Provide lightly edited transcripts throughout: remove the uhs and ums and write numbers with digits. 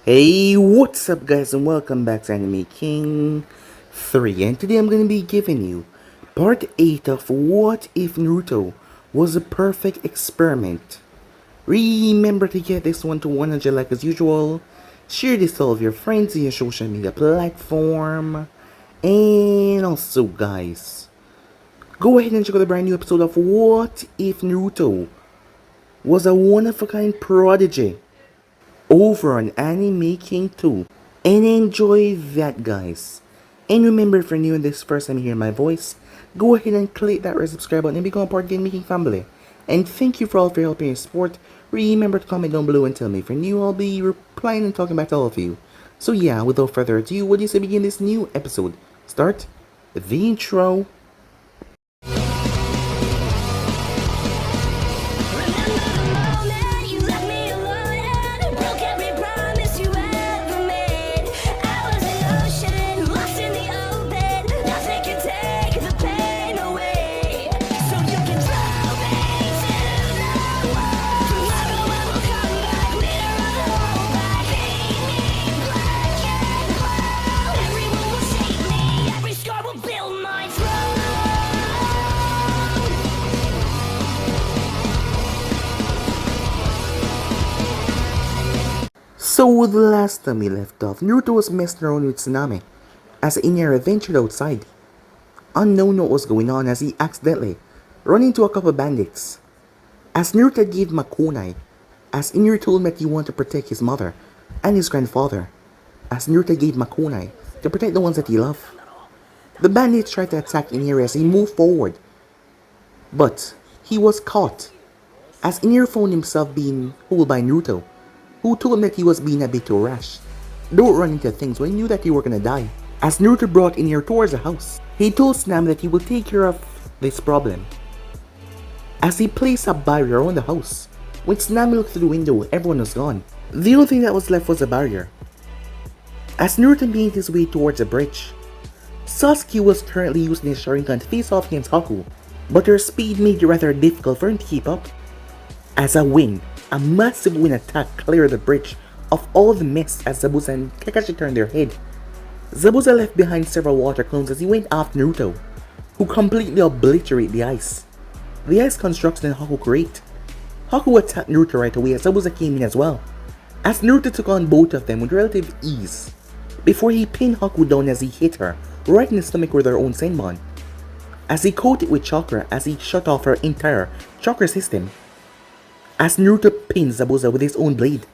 Hey, what's up guys and welcome back to Anime King 3, and today I'm going to be giving you part 8 of What If Naruto Was a Perfect Experiment. Remember to get this one to 100 like as usual, share this to all of your friends in your social media platform, and also guys, go ahead and check out the brand new episode of What If Naruto Was a One-of-a-Kind Prodigy over on Anime King 2, and enjoy that guys. And remember, if you're new and this is the first time hearing my voice, go ahead and click that red subscribe button and become a part of the Anime King family. And thank you for all for your help and your support. Remember to comment down below and tell me if you're new. I'll be replying and talking back to all of you. So yeah, without further ado, what do you say begin this new episode? Start the intro. So the last time we left off, Naruto was messing around with Tsunami as Iniera ventured outside, unknown what was going on as he accidentally ran into a couple of bandits. As Naruto gave him a kunai, as Iniera told him that he wanted to protect his mother and his grandfather, as Naruto gave him a kunai to protect the ones that he loved. The bandits tried to attack Iniera as he moved forward, but he was caught as Iniera found himself being pulled by Naruto, who told him that he was being a bit too rash. Don't run into things when he knew that you were gonna die. As Naruto brought Iniera towards the house, he told Tsunami that he will take care of this problem. As he placed a barrier around the house, when Tsunami looked through the window, everyone was gone. The only thing that was left was a barrier. As Naruto made his way towards the bridge, Sasuke was currently using his Sharingan to face off against Haku, but her speed made it rather difficult for him to keep up. As a massive wind attack cleared the bridge of all the mist as Zabuza and Kakashi turned their head. Zabuza left behind several water clones as he went after Naruto, who completely obliterated the ice. The ice construction in Haku great. Haku attacked Naruto right away as Zabuza came in as well, as Naruto took on both of them with relative ease, before he pinned Haku down as he hit her right in the stomach with her own Senbon, as he coated with chakra as he shut off her entire chakra system. As Naruto pinned Zabuza with his own blade,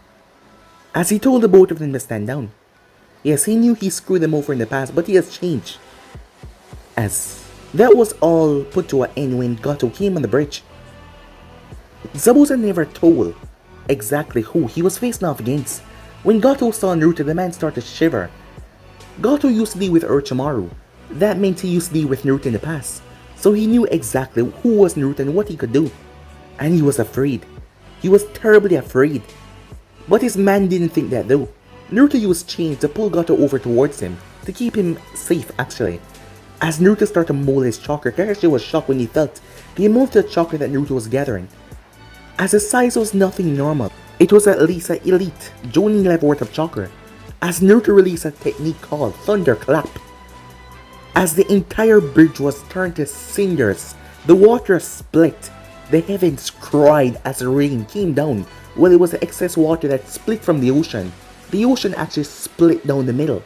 as he told the both of them to stand down. Yes, he knew he screwed them over in the past, but he has changed. As that was all put to an end when Gato came on the bridge. Zabuza never told exactly who he was facing off against. When Gato saw Naruto, the man started to shiver. Gato used to be with Orochimaru. That meant he used to be with Naruto in the past, so he knew exactly who was Naruto and what he could do. And he was afraid. He was terribly afraid. But his man didn't think that though. Naruto used chains to pull Gato over towards him, to keep him safe actually. As Naruto started to mold his chakra, Kakashi was shocked when he felt the amount of chakra that Naruto was gathering. As the size was nothing normal, it was at least an elite Jonin level worth of chakra. As Naruto released a technique called Thunderclap. As the entire bridge was turned to cinders, the water split. The heavens cried as the rain came down. Well, it was the excess water that split from the ocean. The ocean actually split down the middle.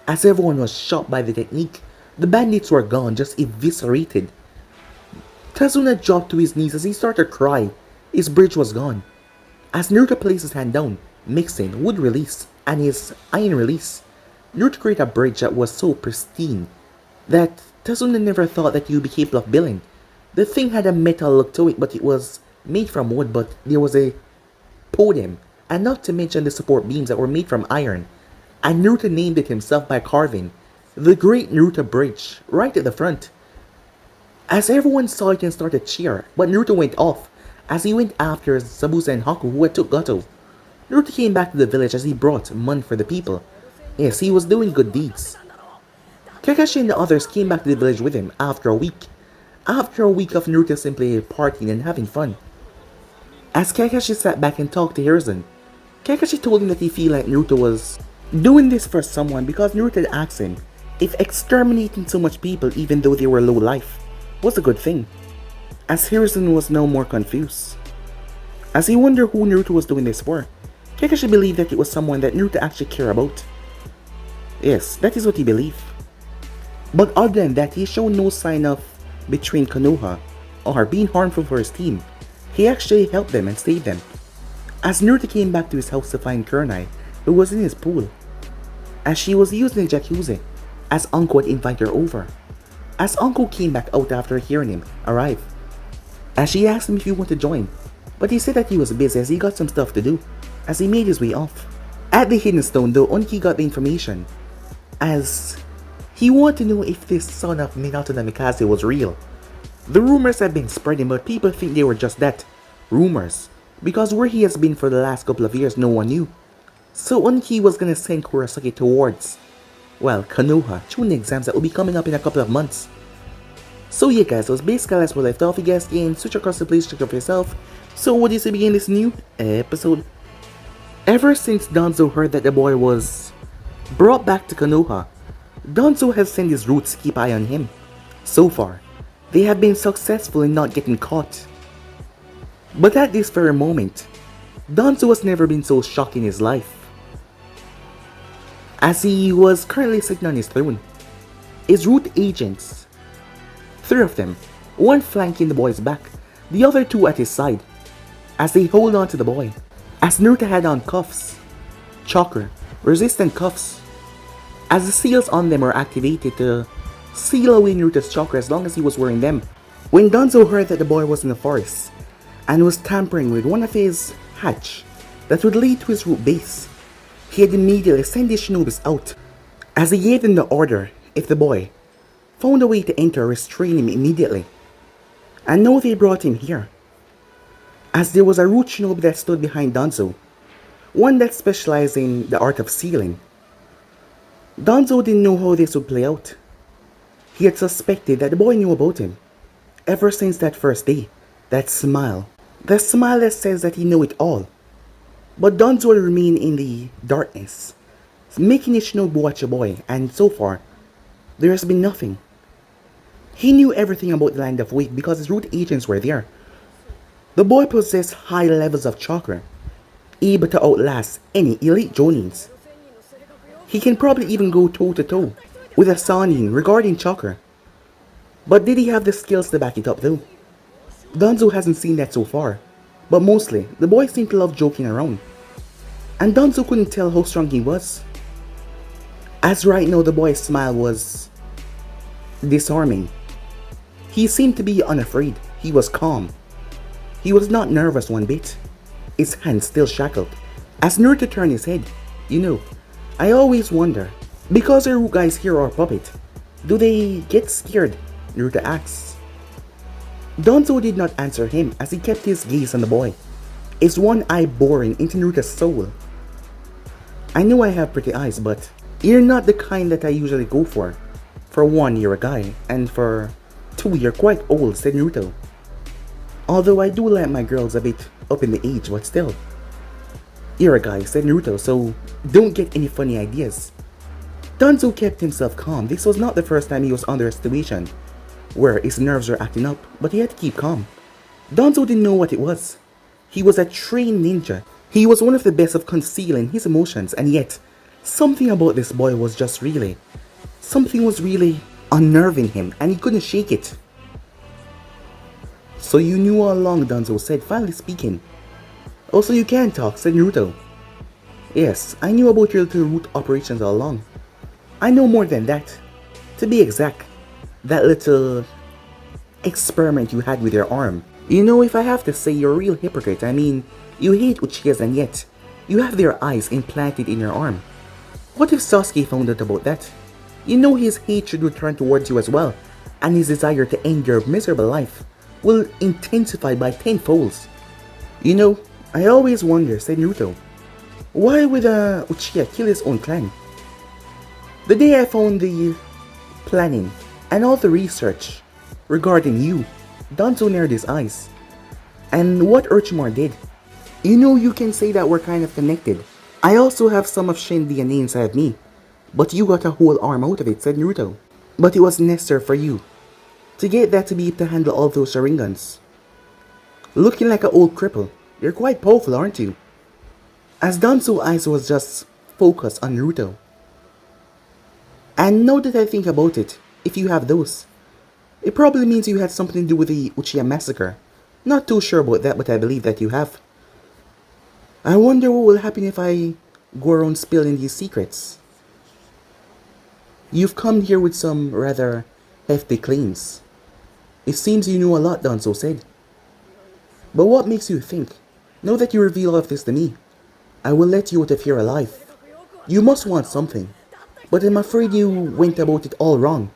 As everyone was shocked by the technique, the bandits were gone, just eviscerated. Tazuna dropped to his knees as he started to cry. His bridge was gone. As Naruto placed his hand down, mixing wood release and his iron release, Naruto created a bridge that was so pristine that Tazuna never thought that he would be capable of building. The thing had a metal look to it, but it was made from wood, but there was a podium, and not to mention the support beams that were made from iron. And Naruto named it himself by carving the Great Naruto Bridge right at the front. As everyone saw it and started to cheer, but Naruto went off as he went after Zabuza and Haku who had took Gato. Naruto came back to the village as he brought money for the people. Yes, he was doing good deeds. Kakashi and the others came back to the village with him after a week. After a week of Naruto simply partying and having fun. As Kakashi sat back and talked to Hiruzen, Kakashi told him that he feel like Naruto was doing this for someone because Naruto had asked him if exterminating so much people even though they were low life was a good thing. As Hiruzen was now more confused. As he wondered who Naruto was doing this for, Kakashi believed that it was someone that Naruto actually cared about. Yes, that is what he believed. But other than that, he showed no sign of betraying Konoha or being harmful for his team. He actually helped them and saved them. As Naruto came back to his house to find Kurenai, who was in his pool, as she was using the jacuzzi, as Anko had invited her over. As Anko came back out after hearing him arrive, as she asked him if he wanted to join, but he said that he was busy as he got some stuff to do, as he made his way off. At the Hidden Stone though, Oniki got the information, as he wanted to know if this son of Minato Namikaze was real. The rumors have been spreading, but people think they were just that, rumors, because where he has been for the last couple of years no one knew. So Oniki was gonna send Kurosaki towards, well, Konoha, during the exams that will be coming up in a couple of months. So yeah guys, so it's basically as we left off. You guys can switch across the place, check it for yourself. So what do you say begin this new episode? Ever since Danzo heard that the boy was brought back to Konoha, Danzo has sent his roots to keep eye on him. So far, they have been successful in not getting caught. But at this very moment, Danzo has never been so shocked in his life. As he was currently sitting on his throne, his root agents, 3 of them, one flanking the boy's back, the other 2 at his side, as they hold on to the boy. As Naruto had on cuffs, chakra, resistant cuffs, as the seals on them are activated to seal away Naruto's chakra as long as he was wearing them. When Danzo heard that the boy was in the forest and was tampering with one of his hatch that would lead to his root base, he had immediately sent his shinobis out, as he gave them the order if the boy found a way to enter, restrain him immediately. And now they brought him here, as there was a root shinobi that stood behind Danzo, one that specialized in the art of sealing. Danzo didn't know how this would play out. He had suspected that the boy knew about him, ever since that first day, that smile. The smile that says that he knew it all. But Danzo will remain in the darkness, making his shinobi watch the boy, and so far, there has been nothing. He knew everything about the Land of Wake because his root agents were there. The boy possessed high levels of chakra, able to outlast any elite Jonins. He can probably even go toe to toe with a Sannin regarding chakra. But did he have the skills to back it up though? Danzo hasn't seen that so far, but mostly the boy seemed to love joking around. And Danzo couldn't tell how strong he was. As right now the boy's smile was disarming. He seemed to be unafraid. He was calm. He was not nervous one bit. His hands still shackled. As Naruto turned his head, you know, I always wonder, because our guys here are puppet, do they get scared? Naruto asks. Danzo did not answer him as he kept his gaze on the boy, his one eye boring into Naruto's soul. I know I have pretty eyes, but you're not the kind that I usually go for. For 1, you're a guy, and for 2, you're quite old, said Naruto. Although I do like my girls a bit up in the age, but still. You're a guy, said Naruto, so don't get any funny ideas. Danzo kept himself calm. This was not the first time he was under a situation where his nerves were acting up, but he had to keep calm. Danzo didn't know what it was. He was a trained ninja. He was one of the best of concealing his emotions, and yet, something about this boy was just really, something was really unnerving him, and he couldn't shake it. So you knew all along, Danzo said, finally speaking. Also, you can talk, said Naruto. Yes, I knew about your little root operations all along. I know more than that. To be exact, that little experiment you had with your arm. You know, if I have to say, you're a real hypocrite. I mean, you hate Uchihas and yet, you have their eyes implanted in your arm. What if Sasuke found out about that? You know his hatred would turn towards you as well, and his desire to end your miserable life will intensify by 10 folds. You know, I always wonder, said Naruto, why would Uchiha kill his own clan? The day I found the planning and all the research regarding you, Danzo narrowed his eyes. And what Orochimaru did, You can say that we're kind of connected. I also have some of Shin DNA inside of me, but you got a whole arm out of it, said Naruto. But it was necessary for you to get that to be able to handle all those Sharingans. Looking like an old cripple, you're quite powerful, aren't you? As Danzo's eyes was just focused on Naruto. And now that I think about it, if you have those, it probably means you had something to do with the Uchiha massacre. Not too sure about that, but I believe that you have. I wonder what will happen if I go around spilling these secrets. You've come here with some rather hefty claims. It seems you know a lot, Danzo said. But what makes you think, now that you reveal all of this to me, I will let you out of here alive? You must want something, but I'm afraid you went about it all wrong.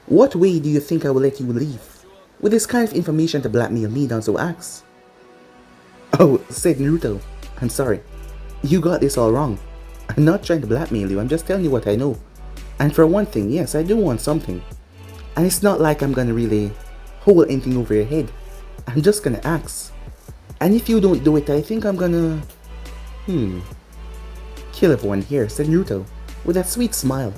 What way do you think I will let you leave with this kind of information to blackmail me, Danzo asks? Oh, said Naruto, I'm sorry. You got this all wrong. I'm not trying to blackmail you, I'm just telling you what I know. And for one thing, yes, I do want something. And it's not like I'm gonna really hold anything over your head. I'm just gonna ask. And if you don't do it, I think I'm gonna... kill everyone here, said Naruto, with a sweet smile.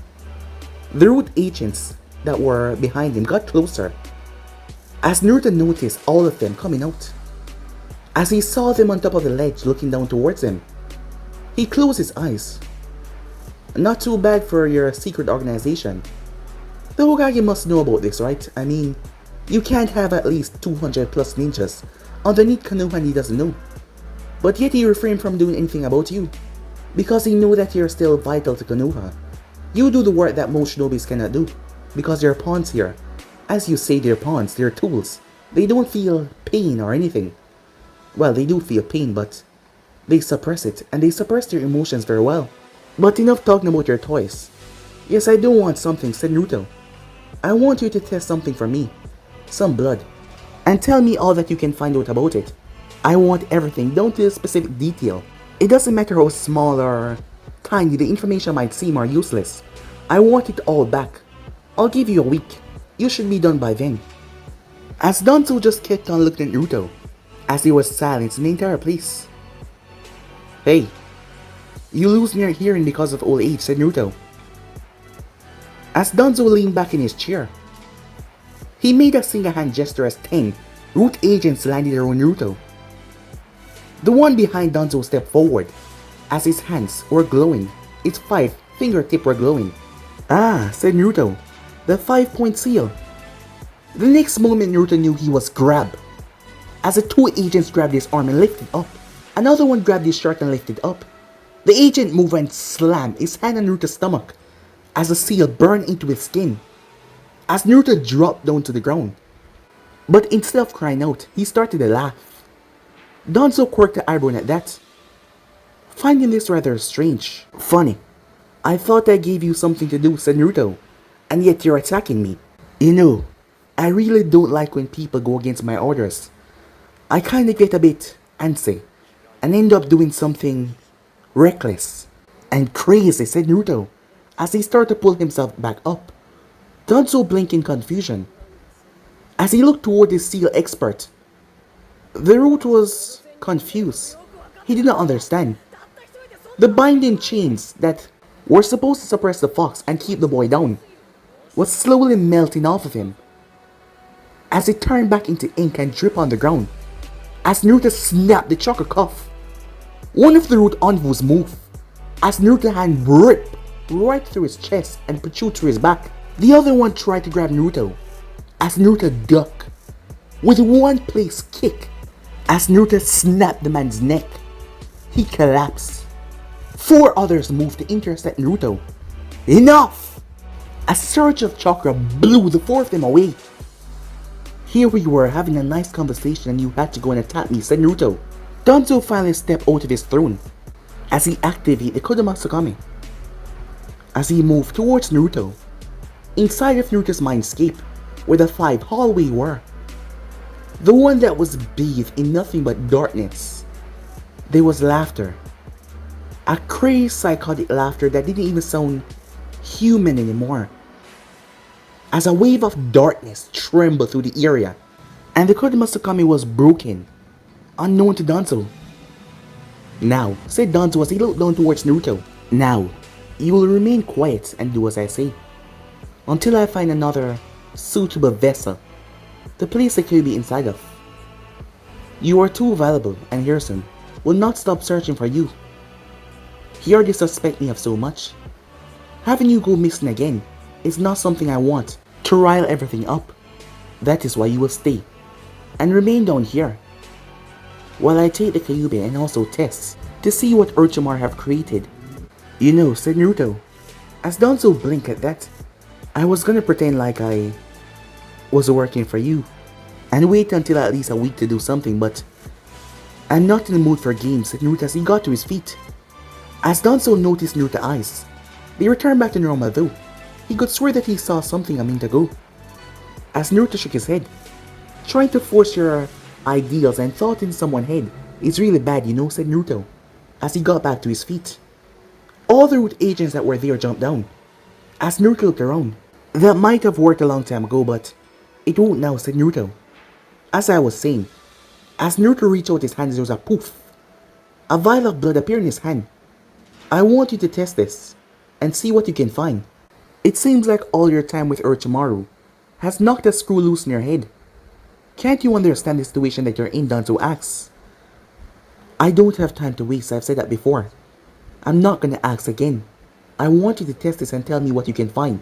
The root agents that were behind him got closer, as Naruto noticed all of them coming out. As he saw them on top of the ledge looking down towards him, he closed his eyes. Not too bad for your secret organization. The Hokage must know about this, right? I mean, you can't have at least 200 plus ninjas underneath Konoha and he doesn't know. But yet he refrained from doing anything about you, because he knew that you're still vital to Konoha. You do the work that most shinobis cannot do, because you're pawns here. As you say, they're pawns, they're tools. They don't feel pain or anything. Well, they do feel pain, but they suppress it, and they suppress their emotions very well. But enough talking about your toys. Yes, I do want something, said Naruto. I want you to test something for me. Some blood. And tell me all that you can find out about it. I want everything, down to a specific detail. It doesn't matter how small or tiny the information might seem or useless. I want it all back. I'll give you a week. You should be done by then. As Danzo just kept on looking at Naruto, as he was silent in the entire place. Hey, you lose your hearing because of old age, said Naruto. As Danzo leaned back in his chair, he made a single hand gesture as 10 root agents landed around Naruto. The one behind Danzo stepped forward, as his hands were glowing, its 5 fingertips were glowing. Ah, said Naruto, the 5-point seal. The next moment Naruto knew he was grabbed. As the 2 agents grabbed his arm and lifted up, another one grabbed his shirt and lifted up. The agent moved and slammed his hand on Naruto's stomach, as the seal burned into his skin, as Naruto dropped down to the ground. But instead of crying out, he started to laugh. Danzo quirked the eyebrow at that, finding this rather strange. Funny, I thought I gave you something to do, said Naruto, and yet you're attacking me. You know, I really don't like when people go against my orders. I kinda get a bit antsy, and end up doing something reckless and crazy, said Naruto, as he started to pull himself back up. Danzo blinked in confusion. As he looked toward his seal expert, the root was confused. He did not understand. The binding chains that were supposed to suppress the fox and keep the boy down was slowly melting off of him, as it turned back into ink and dripped on the ground. As Naruto snapped the chakra cuff, one of the root envoys moved, as Naruto's hand ripped right through his chest and protruded through his back. The other one tried to grab Naruto, as Naruto ducked with one place kick. As Naruto snapped the man's neck, he collapsed. 4 others moved to intercept Naruto. Enough! A surge of chakra blew the 4 of them away. Here we were having a nice conversation and you had to go and attack me, said Naruto. Danzo finally stepped out of his throne as he activated the Kodomasukami. As he moved towards Naruto, inside of Naruto's mindscape, where the 5 hallways were, the one that was bathed in nothing but darkness, there was laughter. A crazy psychotic laughter that didn't even sound human anymore. As a wave of darkness trembled through the area, and the Kodomasukami was broken, unknown to Danzo. Now, said Danzo as he looked down towards Naruto. Now, you will remain quiet and do as I say, until I find another suitable vessel to place the Kyuubi inside of. You are too valuable, and Harrison will not stop searching for you. He already suspects me of so much. Having you go missing again is not something I want to rile everything up. That is why you will stay and remain down here while I take the Kyuubi and also test to see what Orochimaru have created. You know, said Naruto. As Danzo blinked at that, I was gonna pretend like I was working for you and wait until at least a week to do something, but I'm not in the mood for games, said Naruto as he got to his feet. As Danzo noticed Naruto's eyes, they returned back to normal though. He could swear that he saw something a minute ago. As Naruto shook his head, trying to force your ideals and thought in someone's head is really bad, you know, said Naruto, as he got back to his feet. All the root agents that were there jumped down. As Naruto looked around, that might have worked a long time ago, but it won't now, said Naruto. As I was saying, as Naruto reached out his hand, there was a poof. A vial of blood appeared in his hand. I want you to test this and see what you can find. It seems like all your time with Orochimaru has knocked a screw loose in your head. Can't you understand the situation that you're in, Danzo asks. I don't have time to waste, I've said that before. I'm not gonna ask again. I want you to test this and tell me what you can find.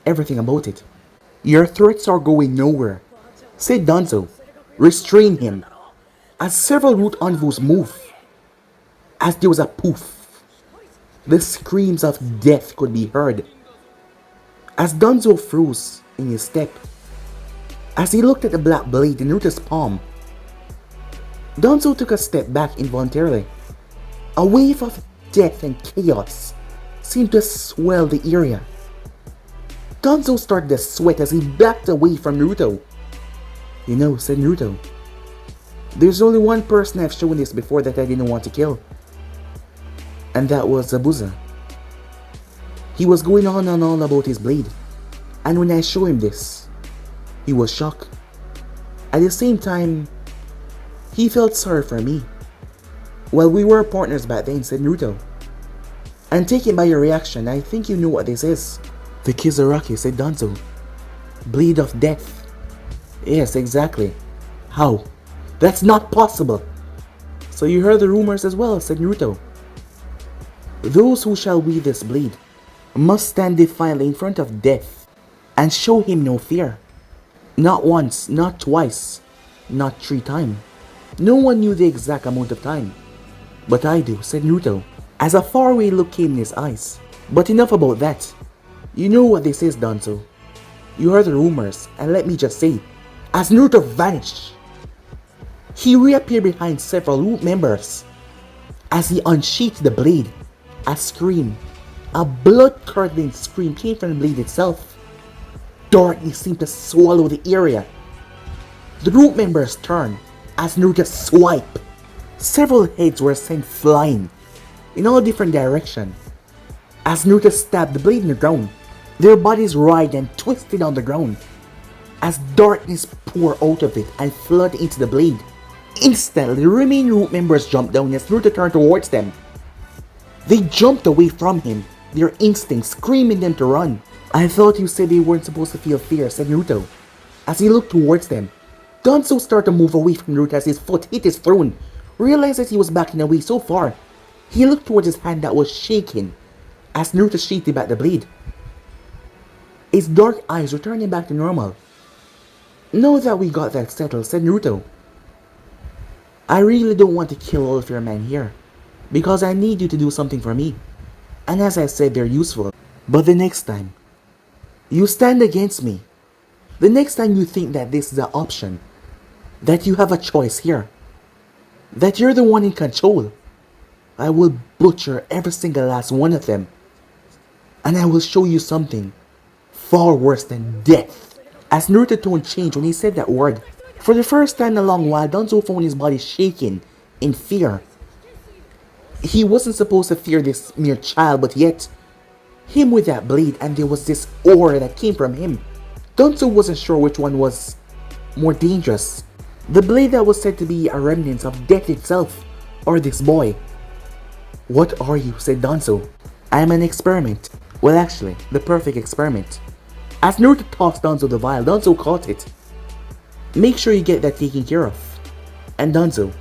Everything about it. Your threats are going nowhere, said Danzo. Restrain him. As several root envoys moved, as there was a poof, the screams of death could be heard. As Danzo froze in his step, as he looked at the black blade in Naruto's palm, Danzo took a step back involuntarily. A wave of death and chaos seemed to swell the area. Danzo started to sweat as he backed away from Naruto. You know, said Naruto, there's only one person I've shown this before that I didn't want to kill. And that was Zabuza. He was going on and on about his blade. And when I showed him this, he was shocked. At the same time, he felt sorry for me. Well, we were partners back then, said Naruto. And taken by your reaction, I think you know what this is. The Kizaraki, said Danzo. Blade of death. Yes, exactly. How? That's not possible. So you heard the rumors as well, said Naruto. Those who shall wield this blade must stand defiantly in front of death and show him no fear. Not once, not twice, not 3 times. No one knew the exact amount of time. But I do, said Naruto, as a faraway look came in his eyes. But enough about that. You know what this is, Danzo. You heard the rumors, and let me just say, as Naruto vanished, he reappeared behind several root members. As he unsheathed the blade, a scream, a blood-curdling scream came from the blade itself. Darkness seemed to swallow the area. The root members turned as Naruto swiped. Several heads were sent flying in all different directions. As Naruto stabbed the blade in the ground, their bodies writhed and twisted on the ground. As darkness poured out of it and flooded into the blade, instantly the remaining root members jumped down as Naruto turned towards them. They jumped away from him, their instincts screaming them to run. I thought you said they weren't supposed to feel fear, said Naruto. As he looked towards them, Danzo started to move away from Naruto as his foot hit his throne. Realized that he was backing away so far, he looked towards his hand that was shaking as Naruto sheathed back the blade. His dark eyes returning back to normal. Now that we got that settled, said Naruto, I really don't want to kill all of your men here, because I need you to do something for me. And as I said, they're useful. But the next time you stand against me, the next time you think that this is an option, that you have a choice here, that you're the one in control, I will butcher every single last one of them. And I will show you something far worse than death. As Naruto's tone changed when he said that word, for the first time in a long while, Danzo found his body shaking in fear. He wasn't supposed to fear this mere child, but yet, him with that blade, and there was this aura that came from him. Danzo wasn't sure which one was more dangerous. The blade that was said to be a remnant of death itself, or this boy. What are you? Said Danzo. I am an experiment. Well, actually, the perfect experiment. As Naruto tossed Danzo the vial, Danzo caught it. Make sure you get that taken care of. And Danzo,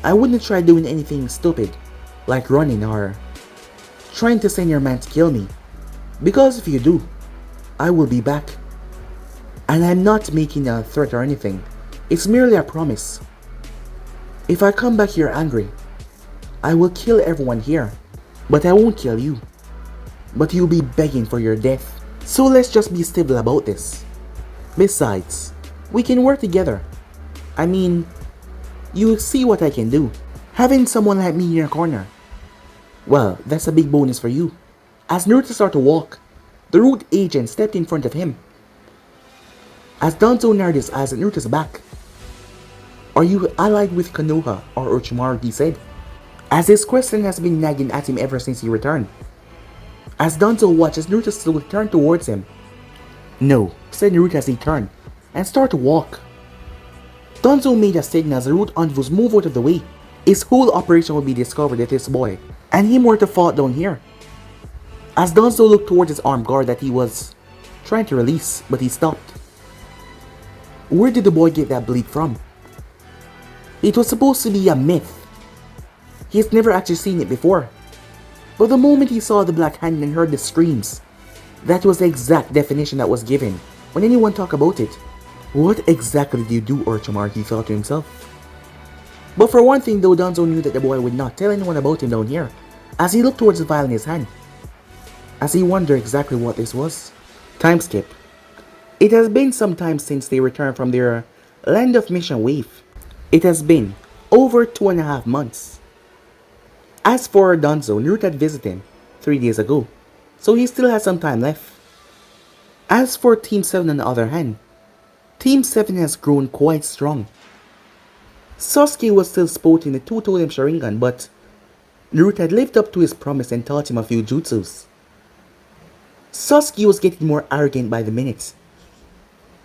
I wouldn't try doing anything stupid, like running or trying to send your man to kill me. Because if you do, I will be back. And I'm not making a threat or anything. It's merely a promise. If I come back here angry, I will kill everyone here. But I won't kill you. But you'll be begging for your death. So let's just be civil about this. Besides, we can work together. I mean, you see what I can do. Having someone like me in your corner. Well, that's a big bonus for you. As Naruto started to walk, the root agent stepped in front of him. As Danzo narrowed his eyes at Naruto's back. Are you allied with Konoha or Orochimaru? He said. As this question has been nagging at him ever since he returned. As Danzo watched as Naruto slowly turned towards him. No, said Naruto as he turned and started to walk. Danzo made a signal as the root envoys moved out of the way. His whole operation would be discovered if this boy and him were to fall down here. As Danzo looked towards his armed guard that he was trying to release, but he stopped. Where did the boy get that bleed from? It was supposed to be a myth. He's never actually seen it before. But the moment he saw the black hand and heard the screams, that was the exact definition that was given when anyone talked about it. What exactly did you do, Orochimaru? He thought to himself. But for one thing though, Danzo knew that the boy would not tell anyone about him down here, as he looked towards the vial in his hand, as he wondered exactly what this was. Time skip. It has been some time since they returned from their land of mission wave. It has been over 2.5 months. As for Danzo, Naruto had visited him 3 days ago, so he still has some time left. As for Team 7 on the other hand, Team 7 has grown quite strong. Sasuke was still sporting the two-totem Sharingan, but Naruto had lived up to his promise and taught him a few jutsus. Sasuke was getting more arrogant by the minute,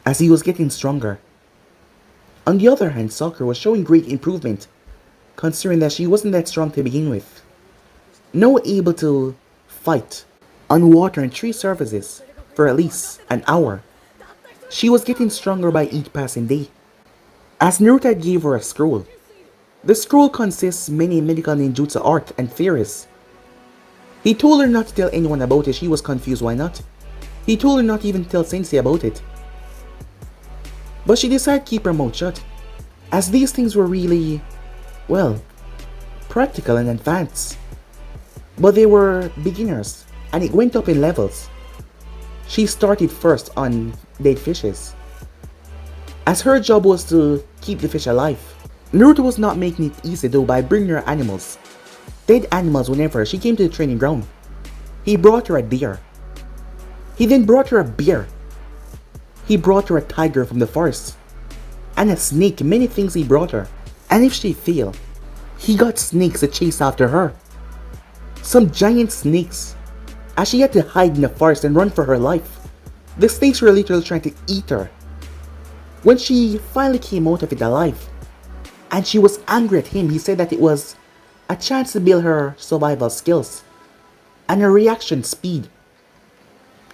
as he was getting stronger. On the other hand, Sakura was showing great improvement, considering that she wasn't that strong to begin with. Now able to fight on water and 3 surfaces for at least an hour. She was getting stronger by each passing day. As Naruto gave her a scroll. The scroll consists many medical ninjutsu art and theories. He told her not to tell anyone about it. She was confused why not. He told her not to even tell Sensei about it. But she decided to keep her mouth shut, as these things were really, well, practical and advanced. But they were beginners, and it went up in levels. She started first on dead fishes, as her job was to keep the fish alive. Naruto was not making it easy though by bringing her animals, dead animals whenever she came to the training ground. He brought her a deer. He then brought her a bear. He brought her a tiger from the forest, and a snake, many things he brought her. And if she failed, he got snakes to chase after her. Some giant snakes, as she had to hide in the forest and run for her life. The snakes were literally trying to eat her. When she finally came out of it alive, and she was angry at him, he said that it was a chance to build her survival skills and her reaction speed.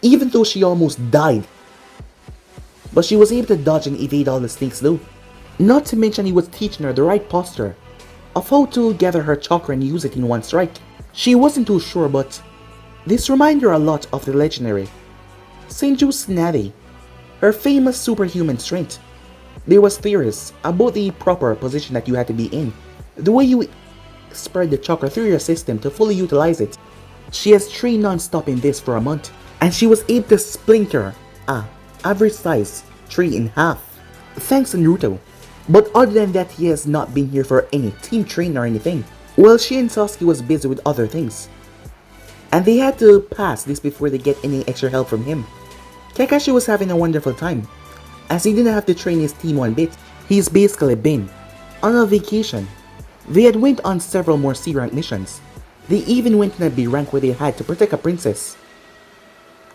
Even though she almost died, but she was able to dodge and evade all the snakes though. Not to mention he was teaching her the right posture of how to gather her chakra and use it in one strike. She wasn't too sure, but this reminded her a lot of the legendary Senju Tsunade, her famous superhuman strength. There was theories about the proper position that you had to be in, the way you spread the chakra through your system to fully utilize it. She has trained non-stop in this for a month, and she was able to splinter a average size tree in half, thanks to Naruto. But other than that, he has not been here for any team training or anything. Well, she and Sasuke was busy with other things, and they had to pass this before they get any extra help from him. Kakashi was having a wonderful time, as he didn't have to train his team one bit. He's basically been on a vacation. They had went on several more C-rank missions. They even went on a B rank where they had to protect a princess.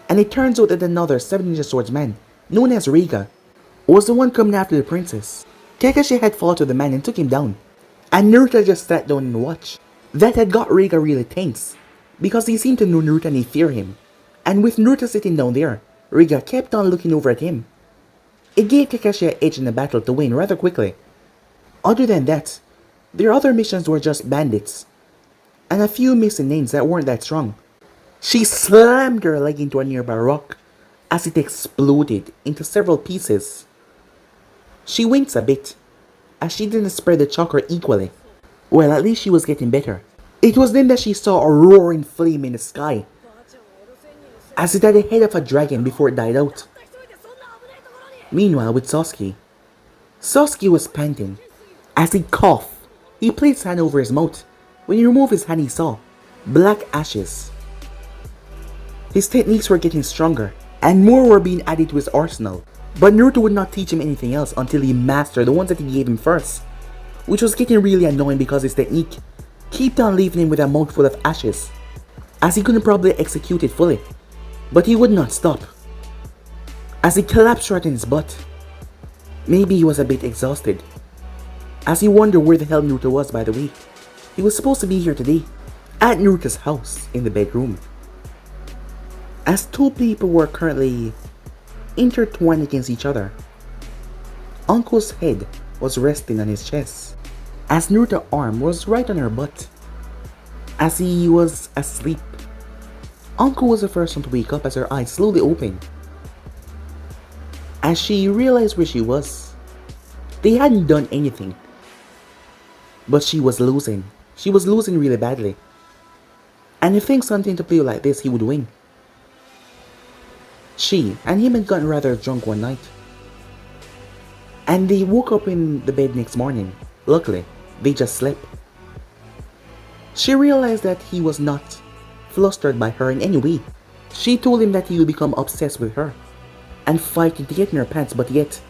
And it turns out that another 7 ninja swordsman, known as Riga, was the one coming after the princess. Kakashi had fought with the man and took him down, and Naruto just sat down and watched. That had got Reiga really tense, because he seemed to know Naruto and he feared him. And with Naruto sitting down there, Reiga kept on looking over at him. It gave Kakashi an edge in the battle to win rather quickly. Other than that, their other missions were just bandits, and a few missing names that weren't that strong. She slammed her leg into a nearby rock as it exploded into several pieces. She winced a bit, as she didn't spread the chakra equally. Well, at least she was getting better. It was then that she saw a roaring flame in the sky, as it had the head of a dragon before it died out. Meanwhile, with Sasuke was panting. As he coughed, he placed his hand over his mouth. When he removed his hand, he saw black ashes. His techniques were getting stronger, and more were being added to his arsenal. But Naruto would not teach him anything else until he mastered the ones that he gave him first, which was getting really annoying because his technique kept on leaving him with a mouthful of ashes, as he couldn't probably execute it fully. But he would not stop, as he collapsed right in his butt. Maybe he was a bit exhausted, as he wondered where the hell Naruto was, by the way. He was supposed to be here today, at Naruto's house, in the bedroom. As two people were currently intertwined against each other, Anko's head was resting on his chest, as Naruto's arm was right on her butt. As he was asleep, Anko was the first one to wake up as her eyes slowly opened. As she realized where she was, they hadn't done anything. But she was losing. She was losing really badly. And if things continued to play like this, he would win. She and him had gotten rather drunk one night, and they woke up in the bed next morning. Luckily, they just slept. She realized that he was not flustered by her in any way. She told him that he would become obsessed with her and fighting to get in her pants, but yet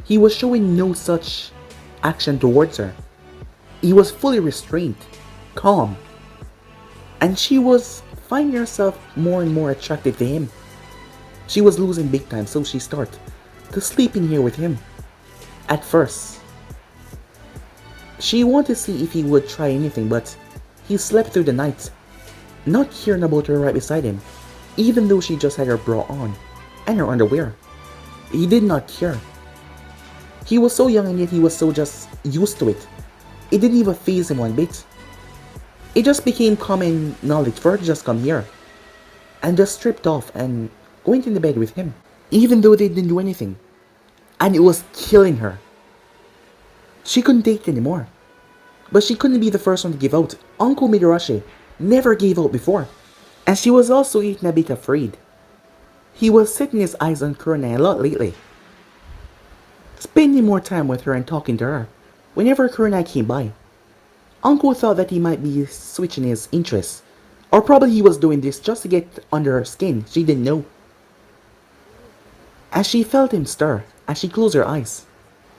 he was showing no such action towards her. He was fully restrained, calm, and she was finding herself more and more attracted to him. She was losing big time, so she started to sleep in here with him. At first, she wanted to see if he would try anything, but he slept through the night, not caring about her right beside him, even though she just had her bra on and her underwear. He did not care. He was so young and yet he was so just used to it. It didn't even faze him one bit. It just became common knowledge for her to just come here and just stripped off and go into the bed with him, even though they didn't do anything. And it was killing her. She couldn't take it anymore. But she couldn't be the first one to give out. Uncle Midarashi never gave out before. And she was also getting a bit afraid. He was setting his eyes on Kurenai a lot lately, spending more time with her and talking to her whenever Kurenai came by. Uncle thought that he might be switching his interests, or probably he was doing this just to get under her skin. She didn't know. As she felt him stir, as she closed her eyes,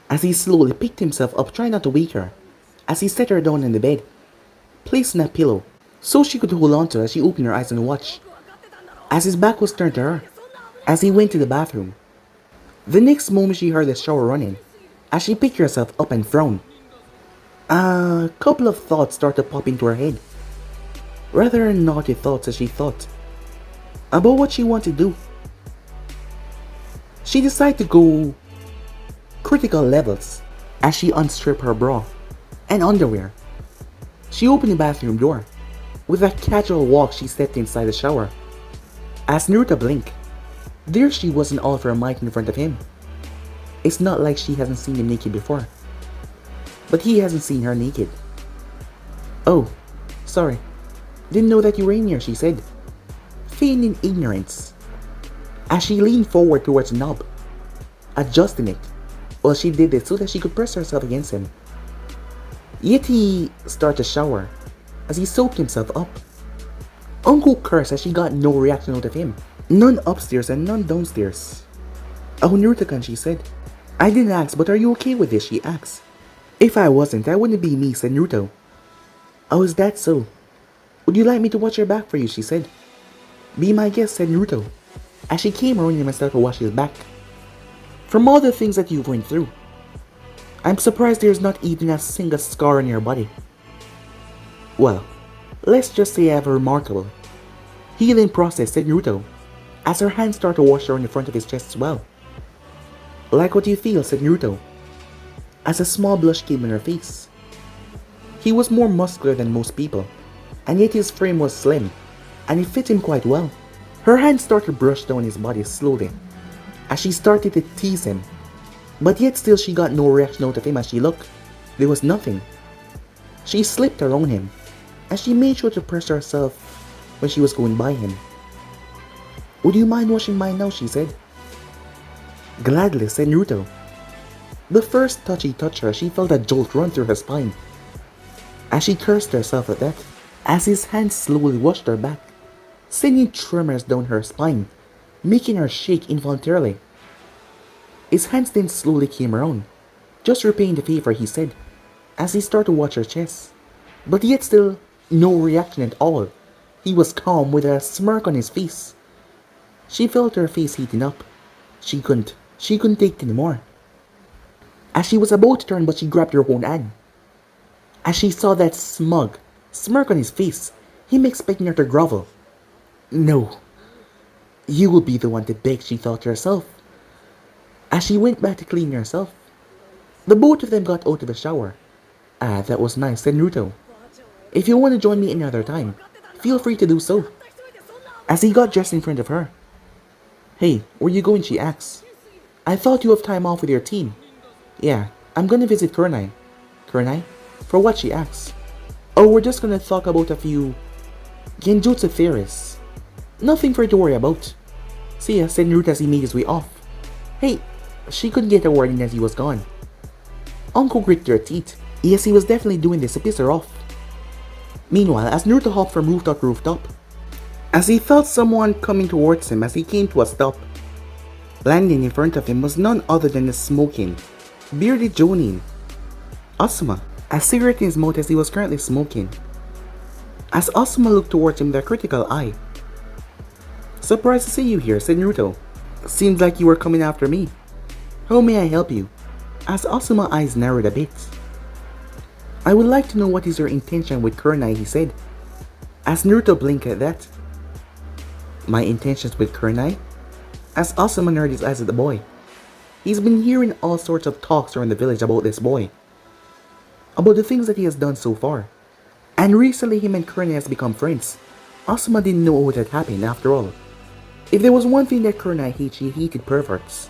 as he slowly picked himself up, trying not to wake her, as he set her down in the bed, placing a pillow so she could hold on to her as she opened her eyes and watched, as his back was turned to her, as he went to the bathroom. The next moment she heard the shower running, as she picked herself up and frowned. A couple of thoughts started to pop into her head. Rather naughty thoughts, as she thought about what she wanted to do. She decided to go critical levels as she unstripped her bra and underwear. She opened the bathroom door. With a casual walk, she stepped inside the shower. As Naruto blinked, there she was in all of her might in front of him. It's not like she hasn't seen him naked before, but he hasn't seen her naked. "Oh, sorry. Didn't know that you were in here," she said, feigning ignorance, as she leaned forward towards the knob, adjusting it. Well, she did it so that she could press herself against him. Yet he started to shower as he soaked himself up. Uncle cursed as she got no reaction out of him. None upstairs and none downstairs. "Oh, Naruto-kun," she said. "I didn't ask, but are you okay with this?" she asked. "If I wasn't, I wouldn't be me," said Naruto. "Oh, is that so? Would you like me to watch your back for you?" she said. "Be my guest," said Naruto, as she came around him and started to wash his back. "From all the things that you've went through, I'm surprised there's not even a single scar on your body." "Well, Let's just say I have a remarkable healing process, said Naruto, as her hands start to wash around the front of his chest as well. Like what you feel, said Naruto, as a small blush came on her face. He was more muscular than most people, and yet his frame was slim, and it fit him quite well. Her hands started to brush down his body slowly, as she started to tease him, but yet still she got no reaction out of him as she looked. There was nothing. She slipped around him, and she made sure to press herself when she was going by him. Would you mind washing mine now, she said. Gladly, said Naruto. The first touch he touched her, she felt a jolt run through her spine, as she cursed herself at that, as his hands slowly washed her back, sending tremors down her spine, making her shake involuntarily. His hands then slowly came around, just repaying the favor, he said, as he started to watch her chest, but yet still no reaction at all. He was calm with a smirk on his face. She felt her face heating up. She couldn't take it anymore. As she was about to turn, but she grabbed her own hand. As she saw that smug smirk on his face, him expecting her to grovel. No, you will be the one to beg, she thought to herself, as she went back to clean herself. The both of them got out of the shower. Ah, that was nice, said Naruto. If you want to join me another time, feel free to do so. As he got dressed in front of her. Hey, where you going, she asked. I thought you have time off with your team. Yeah, I'm gonna visit Kurenai. Kurenai? For what, she asked. Oh, we're just gonna talk about a few genjutsu theorists. Nothing for you to worry about. See ya, said Naruto as he made his way off. Hey, she couldn't get a word in as he was gone. Anko gritted her teeth. Yes, he was definitely doing this to piss her off. Meanwhile, as Naruto hopped from rooftop to rooftop, as he felt someone coming towards him as he came to a stop, landing in front of him was none other than the smoking, bearded jonin, Asuma, a cigarette in his mouth as he was currently smoking. As Asuma looked towards him with a critical eye. Surprised to see you here, said Naruto. Seems like you were coming after me. How may I help you? As Asuma's eyes narrowed a bit. I would like to know what is your intention with Kurenai, he said. As Naruto blinked at that. My intentions with Kurenai? As Asuma narrowed his eyes at the boy. He's been hearing all sorts of talks around the village about this boy. About the things that he has done so far. And recently him and Kurenai has become friends. Asuma didn't know what had happened after all. If there was one thing that Kurenai hates, she hated perverts.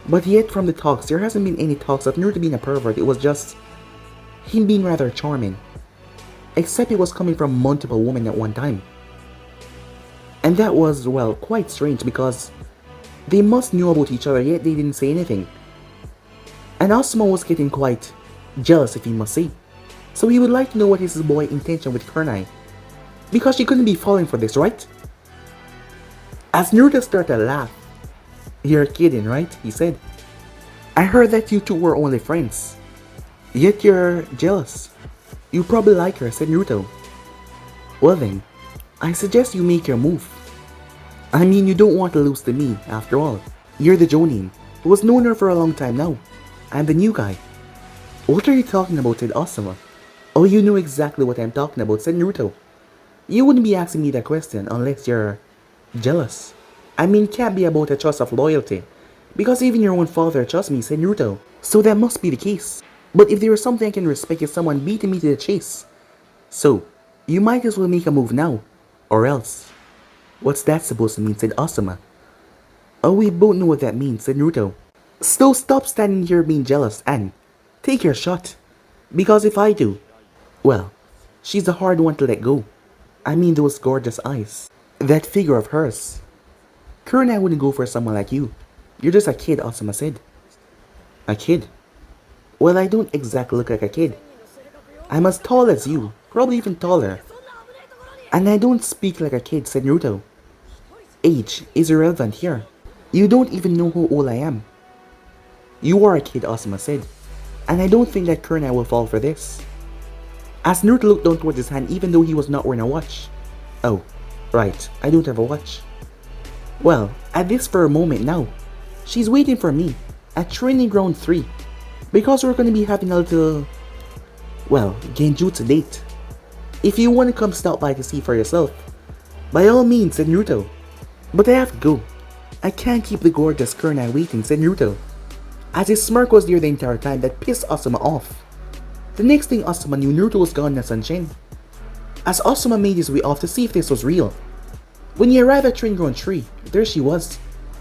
But yet from the talks, there hasn't been any talks of Naruto being a pervert. It was just him being rather charming. Except it was coming from multiple women at one time. And that was, well, quite strange because they must know about each other, yet they didn't say anything. And Asuma was getting quite jealous, if you must say. So he would like to know what is his boy's intention with Kurenai. Because she couldn't be falling for this, right? As Naruto started to laugh. You're kidding, right? He said. I heard that you two were only friends. Yet you're jealous. You probably like her, said Naruto. Well then, I suggest you make your move. I mean, you don't want to lose to me, after all. You're the Jonin, who has known her for a long time now. I'm the new guy. What are you talking about, said Asuma. Oh, you know exactly what I'm talking about, said Naruto. You wouldn't be asking me that question unless you're jealous. I mean, it can't be about a trust of loyalty. Because even your own father trusts me, said Naruto. So that must be the case. But if there is something I can respect, is someone beating me to the chase. So, you might as well make a move now. Or else. What's that supposed to mean, said Asuma. Oh, we both know what that means, said Naruto. So stop standing here being jealous and take your shot. Because if I do, well, she's a hard one to let go. I mean those gorgeous eyes. That figure of hers. Kurenai wouldn't go for someone like you. You're just a kid, Asuma said. A kid? Well, I don't exactly look like a kid. I'm as tall as you, probably even taller. And I don't speak like a kid, said Naruto. Age is irrelevant here. You don't even know how old I am. You are a kid, Asuma said. And I don't think that Kurenai will fall for this. As Naruto looked down towards his hand even though he was not wearing a watch. Oh, right, I don't have a watch. Well, at this very moment now, she's waiting for me at training ground 3. Because we're going to be having a little, well, genjutsu date. If you want to come stop by to see for yourself, by all means, said Naruto. But I have to go. I can't keep the gorgeous Kurenai waiting, said Naruto. As his smirk was there the entire time, that pissed Asuma off. The next thing Asuma knew, Naruto was gone in a sunshine. As Asuma made his way off to see if this was real, when he arrived at Training Ground 3, there she was,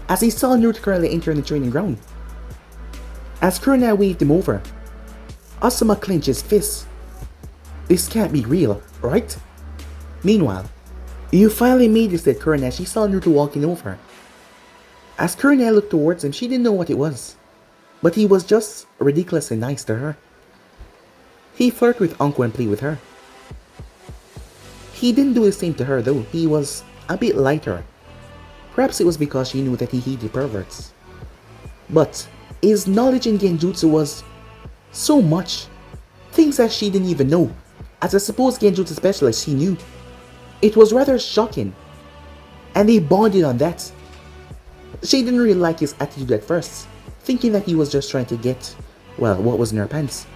as he saw Naruto currently entering the training ground. As Kurenai waved him over, Asuma clenched his fists. This can't be real, right? Meanwhile, you finally made it, said Kurenai as she saw Naruto walking over. As Kurenai looked towards him, she didn't know what it was, but he was just ridiculously nice to her. He flirted with Anko and played with her. He didn't do the same to her though, he was a bit lighter. Perhaps it was because she knew that he hated perverts. But his knowledge in Genjutsu was so much. Things that she didn't even know. As a supposed Genjutsu specialist, she knew. It was rather shocking. And they bonded on that. She didn't really like his attitude at first, thinking that he was just trying to get, well, what was in her pants.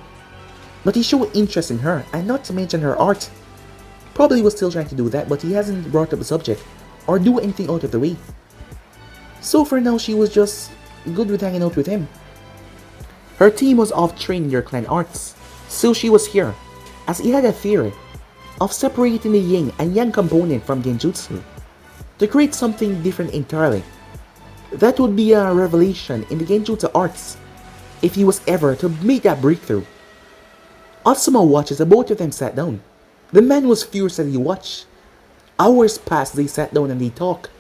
But he showed interest in her, and not to mention her art. Probably was still trying to do that, but he hasn't brought up the subject, or do anything out of the way. So for now, she was just good with hanging out with him. Her team was off training their clan arts, so she was here, as he had a theory of separating the yin and yang component from Genjutsu, to create something different entirely. That would be a revelation in the Genjutsu arts, if he was ever to make that breakthrough. Asuma watched as the both of them sat down. The man was furious as he watched. Hours passed, they sat down and they talked.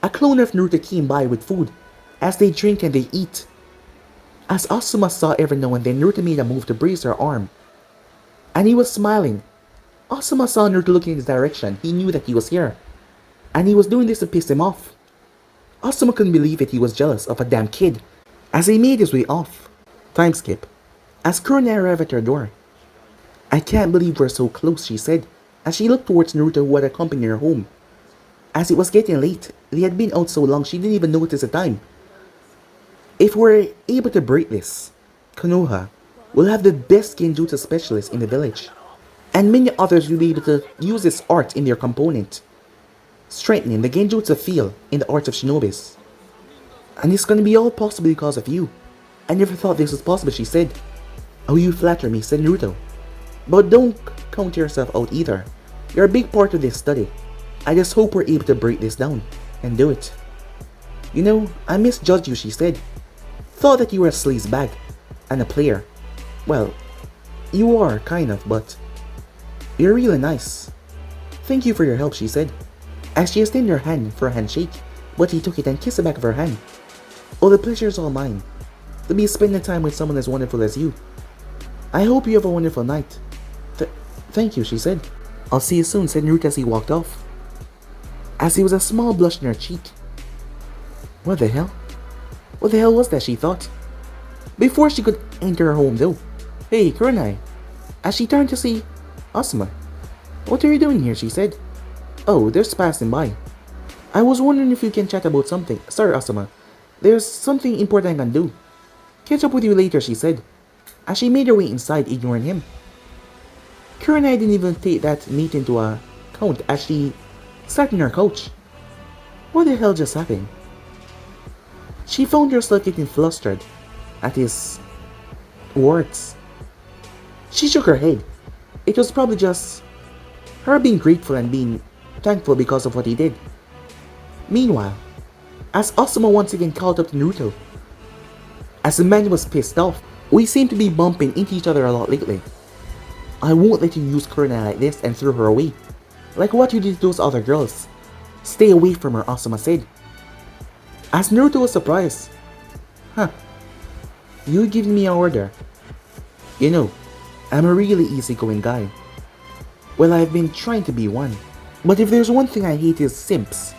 A clone of Naruto came by with food, as they drink and they eat. As Asuma saw every now and then, Naruto made a move to brace her arm. And he was smiling. Asuma saw Naruto looking in his direction. He knew that he was here. And he was doing this to piss him off. Asuma couldn't believe that he was jealous of a damn kid. As he made his way off. Time skip. As Kurenai arrived at her door. I can't believe we're so close, she said, as she looked towards Naruto who had accompanied her home. As it was getting late, they had been out so long she didn't even notice the time. If we're able to break this, Konoha will have the best Genjutsu specialist in the village, and many others will be able to use this art in their component, strengthening the Genjutsu field in the arts of shinobis. And it's gonna be all possible because of you. I never thought this was possible, she said. Oh, you flatter me, said Naruto. But don't count yourself out either. You're a big part of this study. I just hope we're able to break this down and do it. You know, I misjudged you, she said. Thought that you were a sleazebag and a player. Well, you are, kind of, but you're really nice. Thank you for your help, she said, as she extended her hand for a handshake, but he took it and kissed the back of her hand. Oh, the pleasure's all mine, to be spending time with someone as wonderful as you. I hope you have a wonderful night. Thank you, she said. I'll see you soon, said Naruto as he walked off. As there was a small blush in her cheek. What the hell? What the hell was that, she thought. Before she could enter her home though. Hey, Kurenai. As she turned to see Asuma. What are you doing here, she said. Oh, they're just passing by. I was wondering if you can chat about something. Sorry, Asuma. There's something important I can do. Catch up with you later, she said, as she made her way inside, ignoring him. Kurenai didn't even take that meet into account as she sat in her couch. What the hell just happened? She found herself getting flustered at his words. She shook her head. It was probably just her being grateful and being thankful because of what he did. Meanwhile, as Asuma once again called up to Naruto, as the man was pissed off, we seem to be bumping into each other a lot lately. I won't let you use Kurenai like this and throw her away, like what you did to those other girls. Stay away from her, Asuma said. As Naruto was surprised. Huh. You giving me an order? You know, I'm a really easygoing guy. Well, I've been trying to be one. But if there's one thing I hate is simps.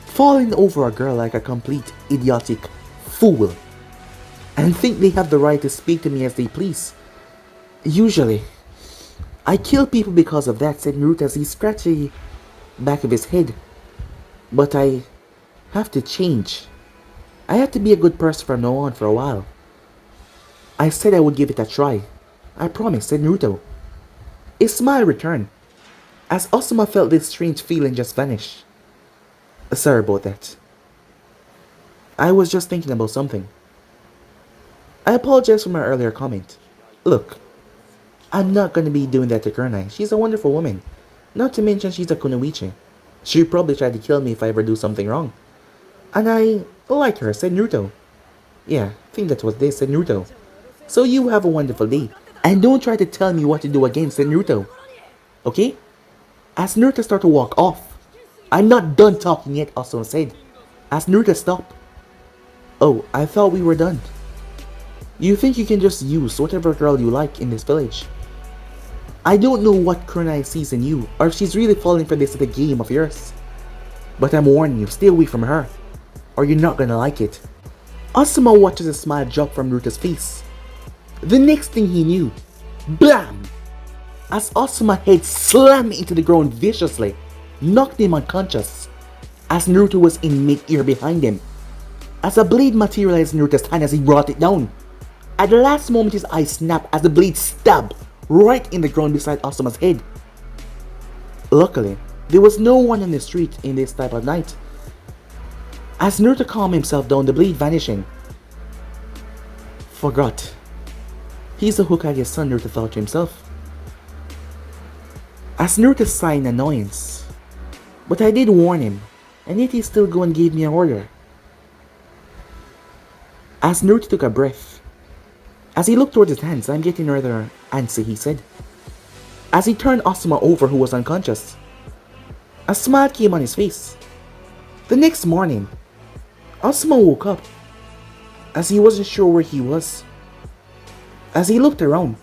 Falling over a girl like a complete idiotic fool. And think they have the right to speak to me as they please. Usually, I kill people because of that, said Naruto as he scratched the back of his head. But I have to change. I have to be a good person from now on for a while. I said I would give it a try. I promise, said Naruto. His smile returned. as Asuma felt this strange feeling just vanish. Sorry about that. I was just thinking about something. I apologize for my earlier comment. Look, I'm not gonna be doing that to Kurenai. She's a wonderful woman. Not to mention she's a kunoichi. She'd probably try to kill me if I ever do something wrong. And I like her, said Naruto. Yeah, I think that's what they said, Naruto. So you have a wonderful day. And don't try to tell me what to do again, said Naruto. Okay? As Naruto started to walk off. I'm not done talking yet, Asuma said. As Naruto stopped. Oh, I thought we were done. You think you can just use whatever girl you like in this village? I don't know what Kurenai sees in you, or if she's really falling for this little game of yours. But I'm warning you, stay away from her, or you're not gonna like it. Asuma watches a smile drop from Naruto's face. The next thing he knew, BAM! As Asuma's head slammed into the ground viciously, knocked him unconscious, as Naruto was in mid-air behind him. As a blade materialized in Naruto's hand as he brought it down. At the last moment his eyes snapped as the blade stabbed right in the ground beside Asuma's head. Luckily, there was no one in the street in this type of night. As Naruto calmed himself down, the blade vanishing. Forgot. He's the Hokage's son, Naruto thought to himself. As Naruto sighed in annoyance. But I did warn him, and yet he still go and gave me an order. As Naruto took a breath. As he looked towards his hands, I'm getting rather antsy, he said. As he turned Asuma over, who was unconscious. A smile came on his face. The next morning, Asuma woke up, as he wasn't sure where he was. As he looked around,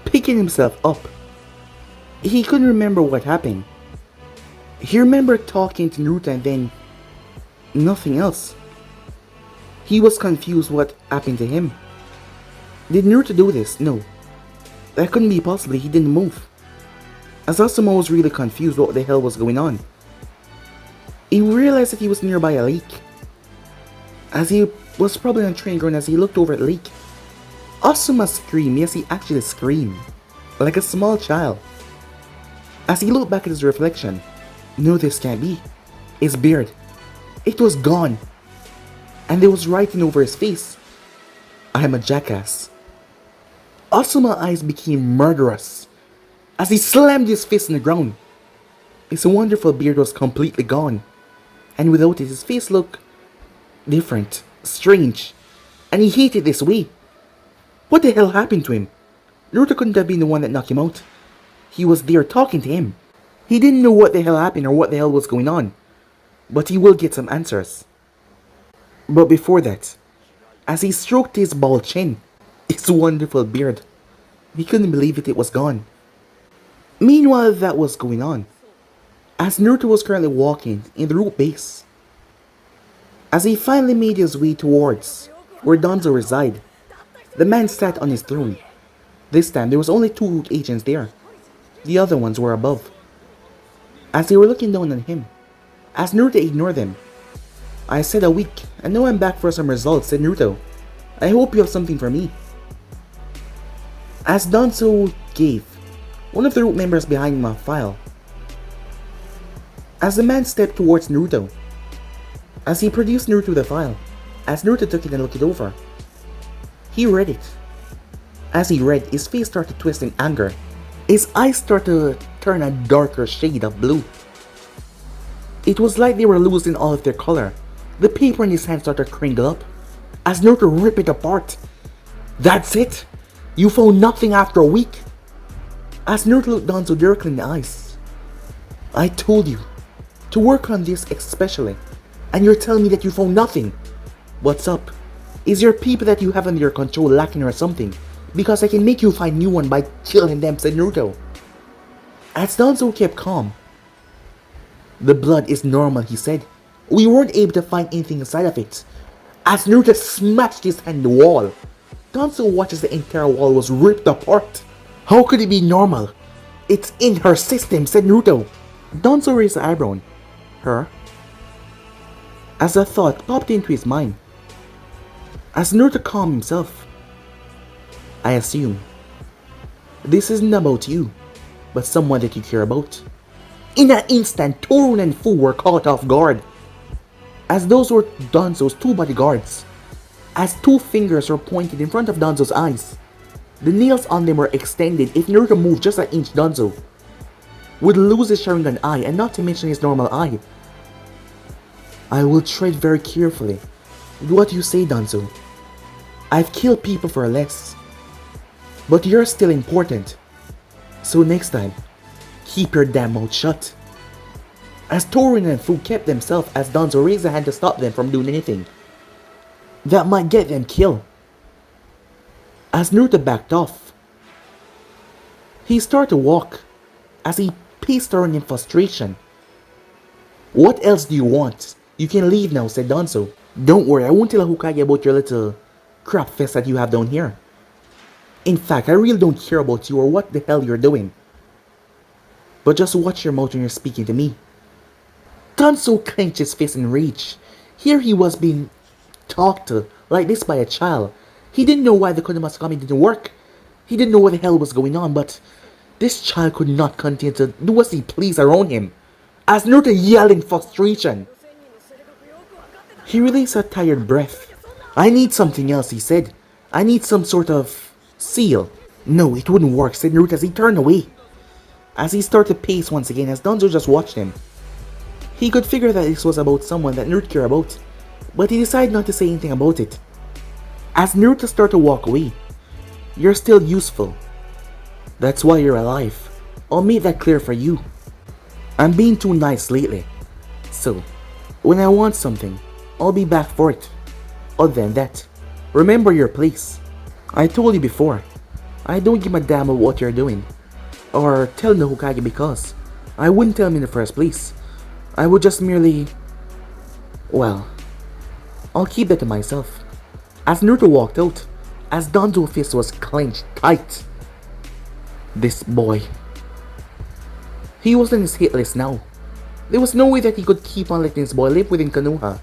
picking himself up, he couldn't remember what happened. He remembered talking to Naruto and then nothing else. He was confused what happened to him. Did Naruto do this? No. That couldn't be possible, he didn't move. As Asuma was really confused what the hell was going on. He realized that he was nearby a lake. As he was probably on training ground, as he looked over at the lake, Asuma screamed, yes he actually screamed, like a small child. As he looked back at his reflection, no, this can't be. His beard, it was gone. And there was writing over his face, I am a jackass. Asuma's eyes became murderous as he slammed his fist in the ground. His wonderful beard was completely gone, and without it his face looked different, strange, and he hated this way. What the hell happened to him? Naruto couldn't have been the one that knocked him out. He was there talking to him. He didn't know what the hell happened or what the hell was going on, but he will get some answers. But before that, as he stroked his bald chin, his wonderful beard, he couldn't believe it was gone. Meanwhile, that was going on, as Naruto was currently walking in the root base. As he finally made his way towards where Danzo resided, the man sat on his throne. This time, there was only 2 root agents there. The other ones were above. As they were looking down on him, as Naruto ignored them. I said a week, and now I'm back for some results, said Naruto. I hope you have something for me. As Danzo gave one of the root members behind him a file. As the man stepped towards Naruto. As he produced Naruto the file, as Naruto took it and looked it over. He read it. As he read, his face started to twist in anger. His eyes started to turn a darker shade of blue. It was like they were losing all of their color. The paper in his hand started to crinkle up, as Naruto ripped it apart. That's it? You found nothing after a week? As Naruto looked Danzo directly in the eyes. I told you to work on this especially, and you're telling me that you found nothing. What's up? Is your people that you have under your control lacking or something? Because I can make you find new one by killing them, said Naruto. As Danzo kept calm. The blood is normal, he said. We weren't able to find anything inside of it. As Naruto smashed his hand in the wall, Danzo watches the entire wall was ripped apart. How could it be normal? It's in her system, said Naruto. Danzo raised an eyebrow. Her? As a thought popped into his mind. As Naruto calmed himself. I assume this isn't about you, but someone that you care about. In an instant, Torun and Fu were caught off guard, as those were Danzo's two bodyguards. As two fingers were pointed in front of Danzo's eyes, the nails on them were extended. If Naruto moved just an inch, Danzo would lose his Sharingan eye, and not to mention his normal eye. I will tread very carefully with what you say, Danzo. I've killed people for less, but you're still important. So next time, keep your damn mouth shut. As Torin and Fu kept themselves as Danzo raised a hand to stop them from doing anything that might get them killed. As Naruto backed off, he started to walk as he paced around in frustration. What else do you want? You can leave now, said Danzo. Don't worry, I won't tell a Hokage about your little crap fest that you have down here. In fact, I really don't care about you or what the hell you're doing. But just watch your mouth when you're speaking to me. Danzo clenched his fist in rage. Here he was being talked to like this by a child. He didn't know why the Konoha coming didn't work. He didn't know what the hell was going on, but this child could not continue to do as he pleased around him. As Naruto yelled in frustration, he released a tired breath. I need something else, he said. I need some sort of seal. No, it wouldn't work, said Naruto as he turned away. As he started to pace once again, as Danzo just watched him. He could figure that this was about someone that Naruto cared about, but he decided not to say anything about it. As Naruto started to walk away, you're still useful. That's why you're alive. I'll make that clear for you. I'm being too nice lately. So, when I want something, I'll be back for it. Other than that, remember your place. I told you before, I don't give a damn about what you're doing. Or tell the Hokage because I wouldn't tell him in the first place. I would just merely... well, I'll keep that to myself. As Naruto walked out, as Danzo's fist was clenched tight. This boy. He was on his hit list now. There was no way that he could keep on letting this boy live within Konoha.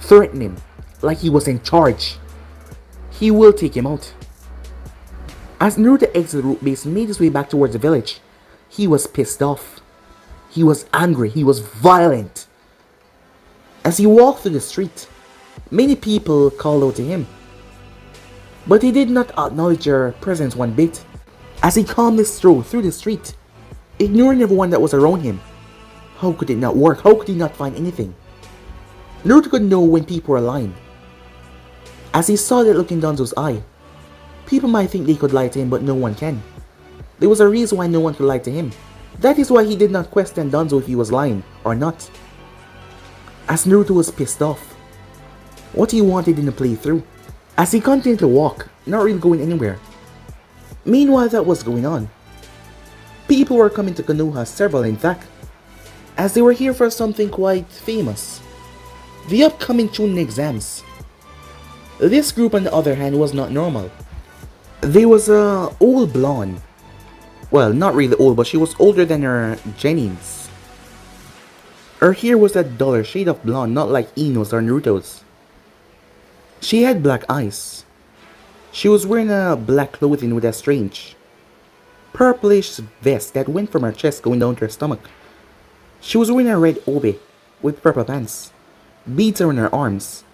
Threaten him like he was in charge. He will take him out. As Naruto exited the root base and made his way back towards the village, he was pissed off. He was angry. He was violent. As he walked through the street, many people called out to him, but he did not acknowledge their presence one bit. As he calmly strode through the street, ignoring everyone that was around him. How could it not work? How could he not find anything? Naruto could know when people were lying. As he saw that look in Danzo's eye, people might think they could lie to him, but no one can. There was a reason why no one could lie to him. That is why he did not question Danzo if he was lying or not. As Naruto was pissed off, what he wanted didn't play through. As he continued to walk, not really going anywhere. Meanwhile, that was going on. People were coming to Konoha, several in fact, as they were here for something quite famous. The upcoming Chunin exams. This group on the other hand was not normal. There was a old blonde. Well, not really old, but she was older than her Jennings. Her hair was a duller shade of blonde, not like Ino's or Naruto's. She had black eyes. She was wearing a black clothing with a strange purplish vest that went from her chest going down to her stomach. She was wearing a red obi with purple pants, beads around her arms,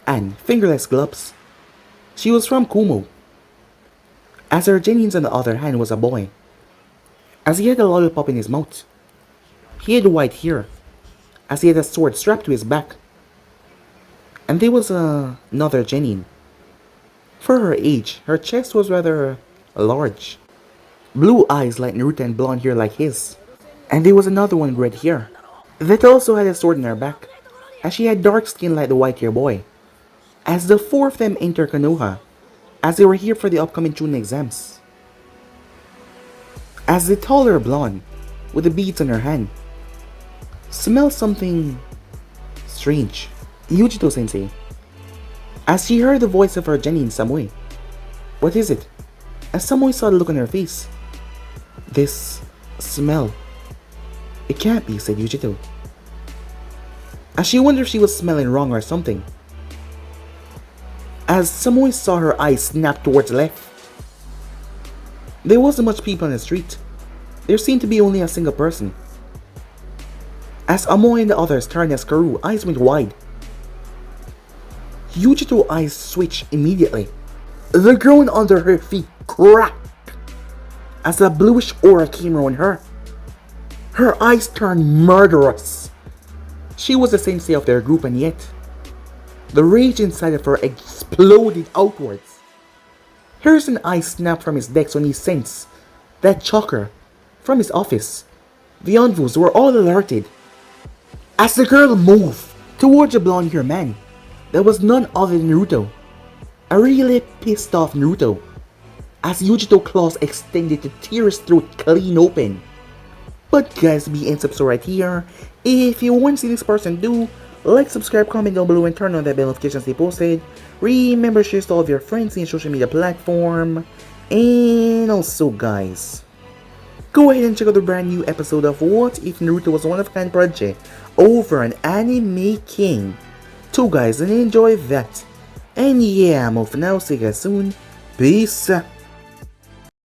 and fingerless gloves. She was from Kumo. As her Jennings on the other hand was a boy, as he had a lollipop in his mouth. He had white hair, as he had a sword strapped to his back. And there was another Jenin. For her age, her chest was rather large. Blue eyes like Naruto and blonde hair like his. And there was another one with red hair, that also had a sword in her back, as she had dark skin like the white hair boy. As the four of them entered Konoha, as they were here for the upcoming Chunin exams. As the taller blonde, with the beads on her hand, smelled something strange. Yujito sensei. As she heard the voice of her Jenin Samui. What is it? As Samui saw the look on her face. This smell. It can't be, said Yujito. As she wondered if she was smelling wrong or something. As Samui saw her eyes snap towards the left. There wasn't much people on the street. there seemed to be only a single person. As Amo and the others turned as Karu, eyes went wide. Yujito's eyes switched immediately. The ground under her feet cracked as a bluish aura came around her. Her eyes turned murderous. She was the sensei of their group, and yet the rage inside of her exploded outwards. Harrison's eyes snapped from his decks when he sensed that chakra from his office. The envoys were all alerted. As the girl moved towards the blonde-haired man, there was none other than Naruto. A really pissed off Naruto, as Yujito's claws extended to tear his throat clean open. But guys, be ends up so right here. If you want to see this person do, like, subscribe, comment down below, and turn on that bell notifications they posted. Remember, share to all of your friends in social media platform. And also guys, go ahead and check out the brand new episode of What If Naruto Was One of a Kind project over on Anime King. So guys, and enjoy that. And yeah, I'm off for now. See you guys soon. Peace.